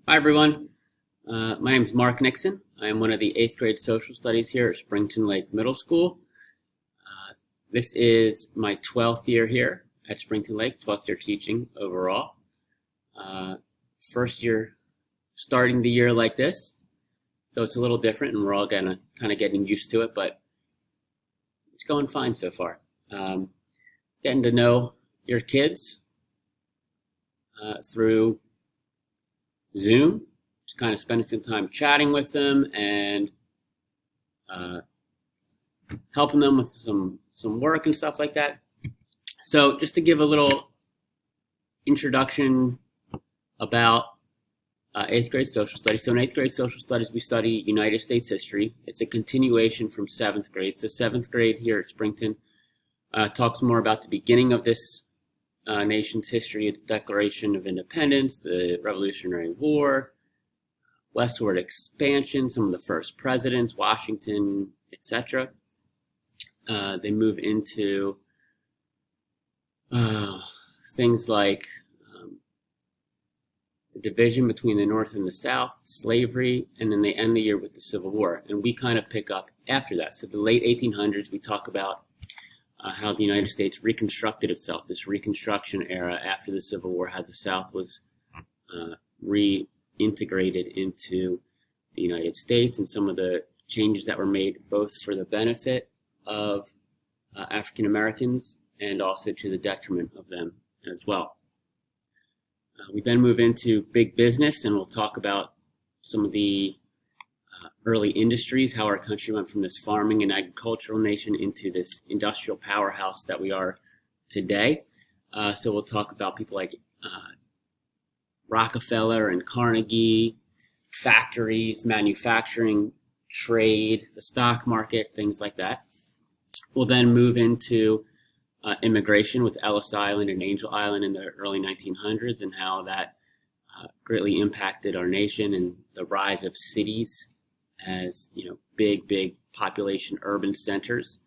Hi, everyone. My name is Mark Nixon. I am one of the 8th grade social studies here at Springton Lake Middle School. This is my 12th year here at Springton Lake, 12th year teaching overall. First year starting the year like this, so it's a little different and we're all kind of getting used to it, but it's going fine so far. Getting to know your kids through Zoom, just kind of spending some time chatting with them and helping them with some work and stuff like that. So just to give a little introduction about 8th grade social studies. So in 8th grade social studies, we study United States history. It's a continuation from 7th grade. So 7th grade here at Springton talks more about the beginning of this nation's history, the Declaration of Independence, the Revolutionary War, westward expansion, some of the first presidents, Washington, etc. They move into things like the division between the North and the South, slavery, and then they end the year with the Civil War. And we kind of pick up after that. So the late 1800s, we talk about how the United States reconstructed itself, this Reconstruction era after the Civil War, how the South was reintegrated into the United States, and some of the changes that were made both for the benefit of African Americans and also to the detriment of them as well. We then move into big business, and we'll talk about some of the early industries, how our country went from this farming and agricultural nation into this industrial powerhouse that we are today. So we'll talk about people like Rockefeller and Carnegie, factories, manufacturing, trade, the stock market, things like that. We'll then move into immigration with Ellis Island and Angel Island in the early 1900s and how that greatly impacted our nation and the rise of cities as, big population urban centers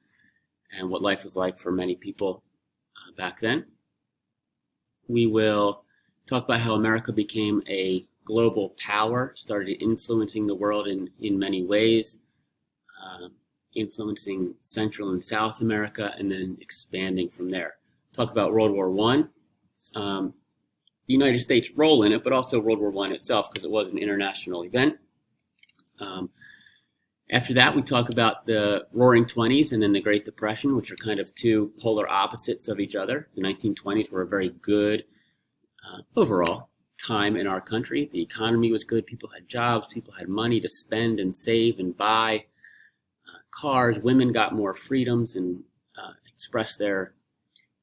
and what life was like for many people back then. We will talk about how America became a global power, started influencing the world in many ways, influencing Central and South America, and then expanding from there. Talk about World War I, the United States' role in it, but also World War I itself, because it was an international event. After that, we talk about the Roaring Twenties and then the Great Depression, which are kind of two polar opposites of each other. The 1920s were a very good overall time in our country. The economy was good. People had jobs. People had money to spend and save and buy cars. Women got more freedoms and expressed their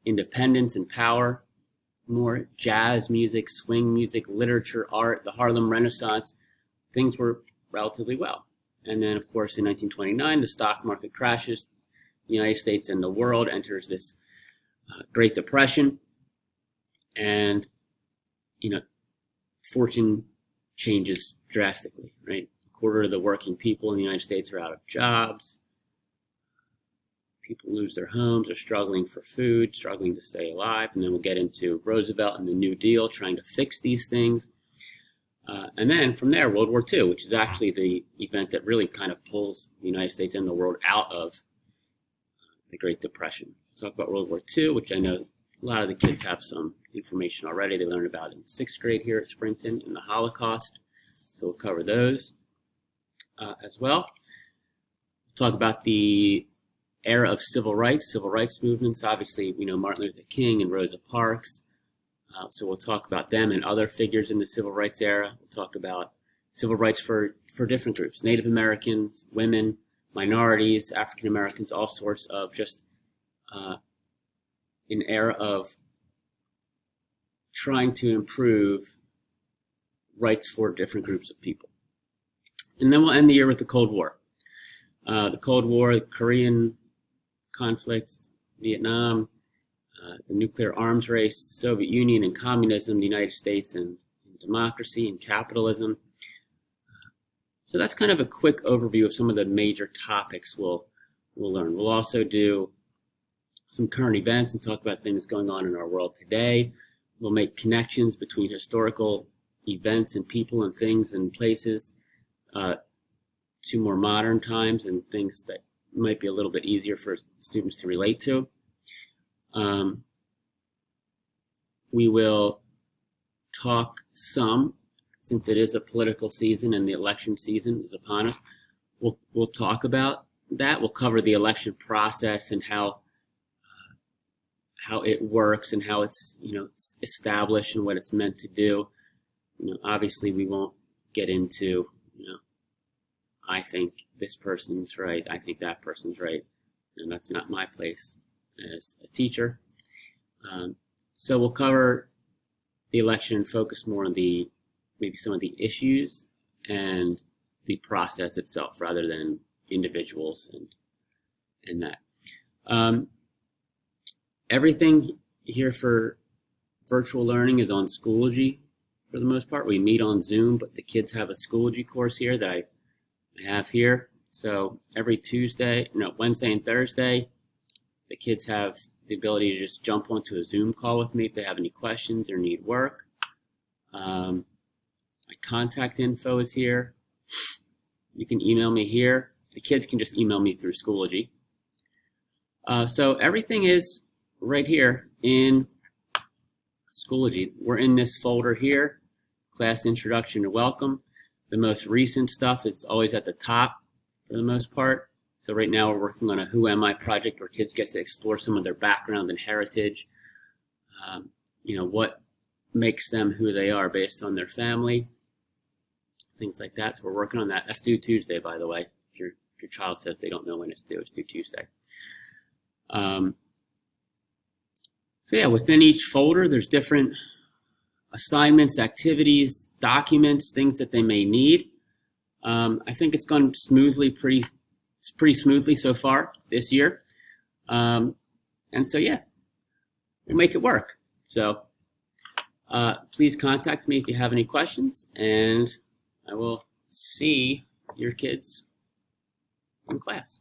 independence and power more. Jazz music, swing music, literature, art, the Harlem Renaissance, things were relatively well. And then, of course, in 1929, the stock market crashes. The United States and the world enters this Great Depression. And, fortune changes drastically, right? A quarter of the working people in the United States are out of jobs. People lose their homes, are struggling for food, struggling to stay alive. And then we'll get into Roosevelt and the New Deal, trying to fix these things. And then from there, World War II, which is actually the event that really kind of pulls the United States and the world out of the Great Depression. We'll talk about World War II, which I know a lot of the kids have some information already. They learned about in 6th grade here at Springton, and the Holocaust. So we'll cover those as well. We'll talk about the era of civil rights movements. Obviously, we know Martin Luther King and Rosa Parks. So we'll talk about them and other figures in the civil rights era. We'll talk about civil rights for different groups, Native Americans, women, minorities, African Americans, all sorts of just an era of trying to improve rights for different groups of people. And then we'll end the year with the Cold War. The Cold War, the Korean conflict, Vietnam, the nuclear arms race, Soviet Union and communism, the United States and democracy and capitalism. So that's kind of a quick overview of some of the major topics we'll learn. We'll also do some current events and talk about things going on in our world today. We'll make connections between historical events and people and things and places to more modern times and things that might be a little bit easier for students to relate to. We will talk some, since it is a political season and the election season is upon us, we'll talk about that. We'll cover the election process and how it works and how it's established and what it's meant to do. Obviously we won't get into I think this person's right, I think that person's right, and that's not my place as a teacher. So we'll cover the election and focus more on maybe some of the issues and the process itself rather than individuals and that. Everything here for virtual learning is on Schoology for the most part. We meet on Zoom, but the kids have a Schoology course here that I have here. So every Wednesday and Thursday, the kids have the ability to just jump onto a Zoom call with me if they have any questions or need work. My contact info is here. You can email me here. The kids can just email me through Schoology. So everything is right here in Schoology. We're in this folder here, Class Introduction to Welcome. The most recent stuff is always at the top for the most part. So right now we're working on a Who Am I project where kids get to explore some of their background and heritage. What makes them who they are based on their family, things like that. So we're working on that. That's due Tuesday, by the way. If your child says they don't know when it's due Tuesday. So yeah, within each folder, there's different assignments, activities, documents, things that they may need. I think it's gone smoothly, pretty smoothly so far this year. And so yeah, we'll make it work. So please contact me if you have any questions, and I will see your kids in class.